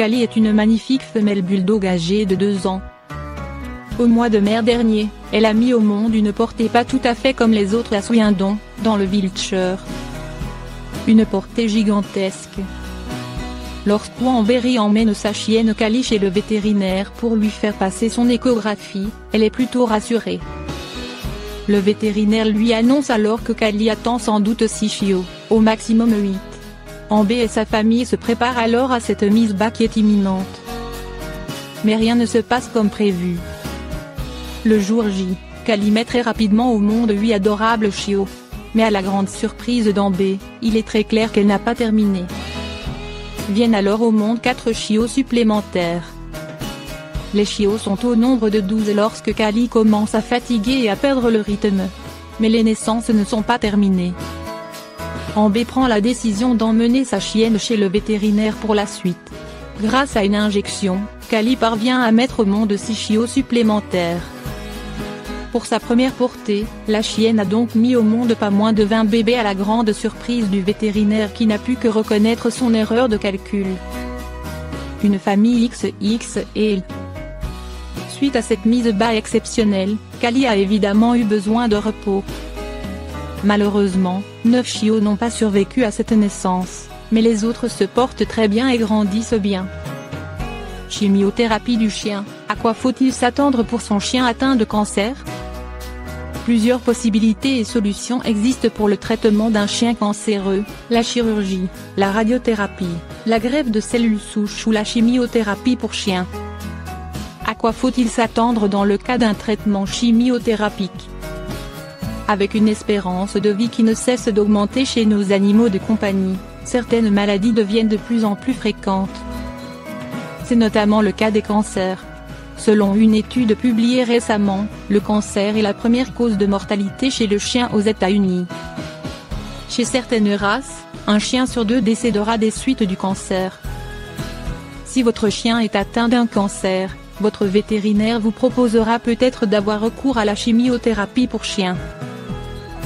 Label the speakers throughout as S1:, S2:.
S1: Kali est une magnifique femelle bulldog âgée de 2 ans. Au mois de mai dernier, elle a mis au monde une portée pas tout à fait comme les autres à Swindon, dans le Wiltshire. Une portée gigantesque. Lorsqu'Anne Berry emmène sa chienne Kali chez le vétérinaire pour lui faire passer son échographie, elle est plutôt rassurée. Le vétérinaire lui annonce alors que Kali attend sans doute 6 chiots, au maximum 8. Anne et sa famille se préparent alors à cette mise bas qui est imminente. Mais rien ne se passe comme prévu. Le jour J, Kali met très rapidement au monde 8 adorables chiots. Mais à la grande surprise d'Anne, il est très clair qu'elle n'a pas terminé. Viennent alors au monde 4 chiots supplémentaires. Les chiots sont au nombre de 12 lorsque Kali commence à fatiguer et à perdre le rythme. Mais les naissances ne sont pas terminées. Anne prend la décision d'emmener sa chienne chez le vétérinaire pour la suite. Grâce à une injection, Kali parvient à mettre au monde 6 chiots supplémentaires. Pour sa première portée, la chienne a donc mis au monde pas moins de 20 bébés à la grande surprise du vétérinaire qui n'a pu que reconnaître son erreur de calcul. Une famille XXL. Suite à cette mise bas exceptionnelle, Kali a évidemment eu besoin de repos. Malheureusement, 9 chiots n'ont pas survécu à cette naissance, mais les autres se portent très bien et grandissent bien. Chimiothérapie du chien, à quoi faut-il s'attendre pour son chien atteint de cancer ? Plusieurs possibilités et solutions existent pour le traitement d'un chien cancéreux, la chirurgie, la radiothérapie, la greffe de cellules souches ou la chimiothérapie pour chiens. À quoi faut-il s'attendre dans le cas d'un traitement chimiothérapique ? Avec une espérance de vie qui ne cesse d'augmenter chez nos animaux de compagnie, certaines maladies deviennent de plus en plus fréquentes. C'est notamment le cas des cancers. Selon une étude publiée récemment, le cancer est la première cause de mortalité chez le chien aux États-Unis. Chez certaines races, un chien sur 2 décédera des suites du cancer. Si votre chien est atteint d'un cancer, votre vétérinaire vous proposera peut-être d'avoir recours à la chimiothérapie pour chiens.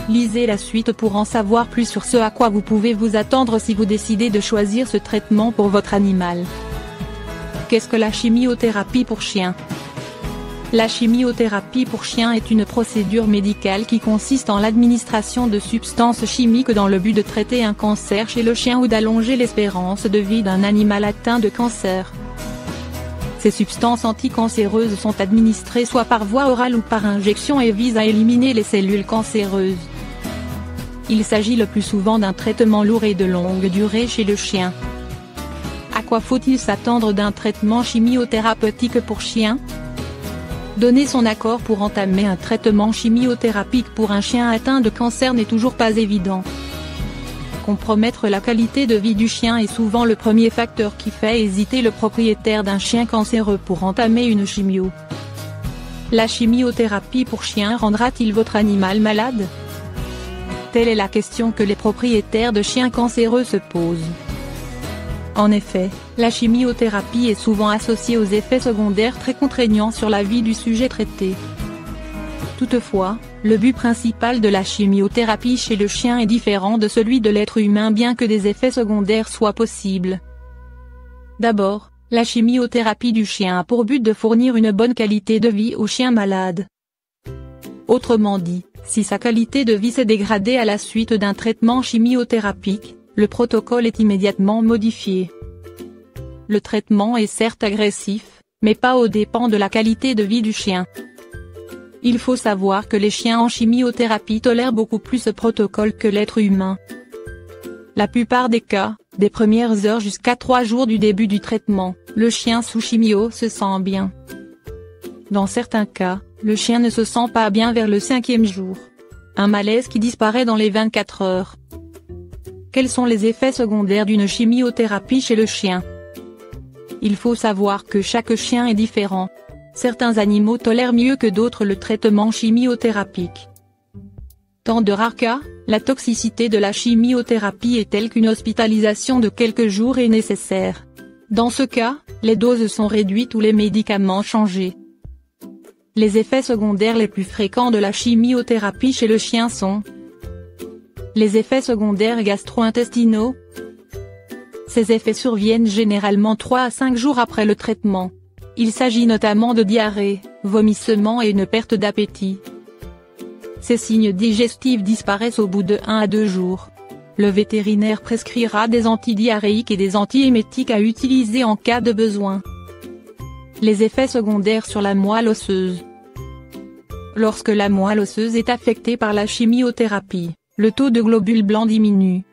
S1: Lisez la suite pour en savoir plus sur ce à quoi vous pouvez vous attendre si vous décidez de choisir ce traitement pour votre animal. Qu'est-ce que la chimiothérapie pour chien ? La chimiothérapie pour chien est une procédure médicale qui consiste en l'administration de substances chimiques dans le but de traiter un cancer chez le chien ou d'allonger l'espérance de vie d'un animal atteint de cancer. Ces substances anticancéreuses sont administrées soit par voie orale ou par injection et visent à éliminer les cellules cancéreuses. Il s'agit le plus souvent d'un traitement lourd et de longue durée chez le chien. À quoi faut-il s'attendre d'un traitement chimiothérapeutique pour chien ? Donner son accord pour entamer un traitement chimiothérapique pour un chien atteint de cancer n'est toujours pas évident. Compromettre la qualité de vie du chien est souvent le premier facteur qui fait hésiter le propriétaire d'un chien cancéreux pour entamer une chimio. La chimiothérapie pour chien rendra-t-il votre animal malade ? Telle est la question que les propriétaires de chiens cancéreux se posent. En effet, la chimiothérapie est souvent associée aux effets secondaires très contraignants sur la vie du sujet traité. Toutefois, le but principal de la chimiothérapie chez le chien est différent de celui de l'être humain bien que des effets secondaires soient possibles. D'abord, la chimiothérapie du chien a pour but de fournir une bonne qualité de vie au chien malade. Autrement dit, si sa qualité de vie s'est dégradée à la suite d'un traitement chimiothérapique, le protocole est immédiatement modifié. Le traitement est certes agressif, mais pas aux dépens de la qualité de vie du chien. Il faut savoir que les chiens en chimiothérapie tolèrent beaucoup plus ce protocole que l'être humain. La plupart des cas, des premières heures jusqu'à 3 jours du début du traitement, le chien sous chimio se sent bien. Dans certains cas, le chien ne se sent pas bien vers le 5e jour. Un malaise qui disparaît dans les 24 heures. Quels sont les effets secondaires d'une chimiothérapie chez le chien ? Il faut savoir que chaque chien est différent. Certains animaux tolèrent mieux que d'autres le traitement chimiothérapique. Dans de rares cas, la toxicité de la chimiothérapie est telle qu'une hospitalisation de quelques jours est nécessaire. Dans ce cas, les doses sont réduites ou les médicaments changés. Les effets secondaires les plus fréquents de la chimiothérapie chez le chien sont les effets secondaires gastro-intestinaux, Ces effets surviennent généralement 3 à 5 jours après le traitement. Il s'agit notamment de diarrhée, vomissements et une perte d'appétit. Ces signes digestifs disparaissent au bout de 1 à 2 jours. Le vétérinaire prescrira des antidiarrhéiques et des antiémétiques à utiliser en cas de besoin. Les effets secondaires sur la moelle osseuse. Lorsque la moelle osseuse est affectée par la chimiothérapie, le taux de globules blancs diminue.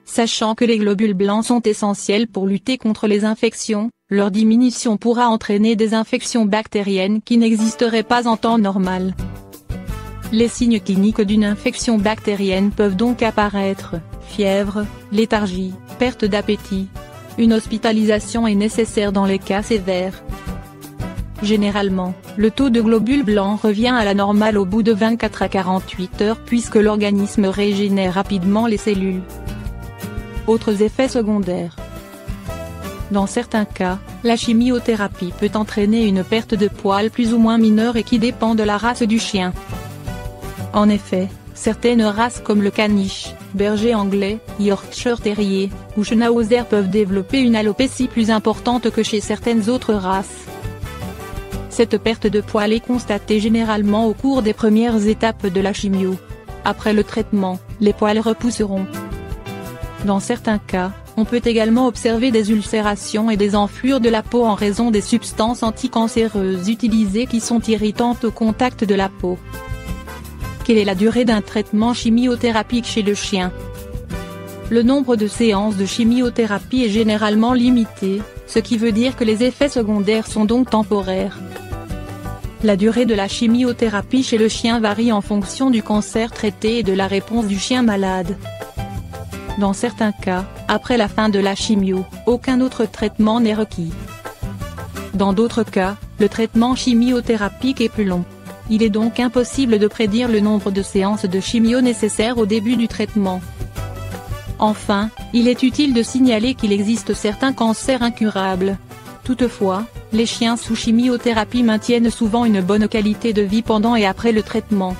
S1: Sachant que les globules blancs sont essentiels pour lutter contre les infections, leur diminution pourra entraîner des infections bactériennes qui n'existeraient pas en temps normal. Les signes cliniques d'une infection bactérienne peuvent donc apparaître: fièvre, léthargie, perte d'appétit. Une hospitalisation est nécessaire dans les cas sévères. Généralement, le taux de globules blancs revient à la normale au bout de 24 à 48 heures puisque l'organisme régénère rapidement les cellules. Autres effets secondaires. Dans certains cas, la chimiothérapie peut entraîner une perte de poils plus ou moins mineure et qui dépend de la race du chien. En effet, certaines races comme le caniche, berger anglais, Yorkshire terrier, ou schnauzer peuvent développer une alopécie plus importante que chez certaines autres races. Cette perte de poils est constatée généralement au cours des premières étapes de la chimio. Après le traitement, les poils repousseront. Dans certains cas, on peut également observer des ulcérations et des enflures de la peau en raison des substances anticancéreuses utilisées qui sont irritantes au contact de la peau. Quelle est la durée d'un traitement chimiothérapique chez le chien? Le nombre de séances de chimiothérapie est généralement limité, ce qui veut dire que les effets secondaires sont donc temporaires. La durée de la chimiothérapie chez le chien varie en fonction du cancer traité et de la réponse du chien malade. Dans certains cas, après la fin de la chimio, aucun autre traitement n'est requis. Dans d'autres cas, le traitement chimiothérapique est plus long. Il est donc impossible de prédire le nombre de séances de chimio nécessaires au début du traitement. Enfin, il est utile de signaler qu'il existe certains cancers incurables. Toutefois, les chiens sous chimiothérapie maintiennent souvent une bonne qualité de vie pendant et après le traitement.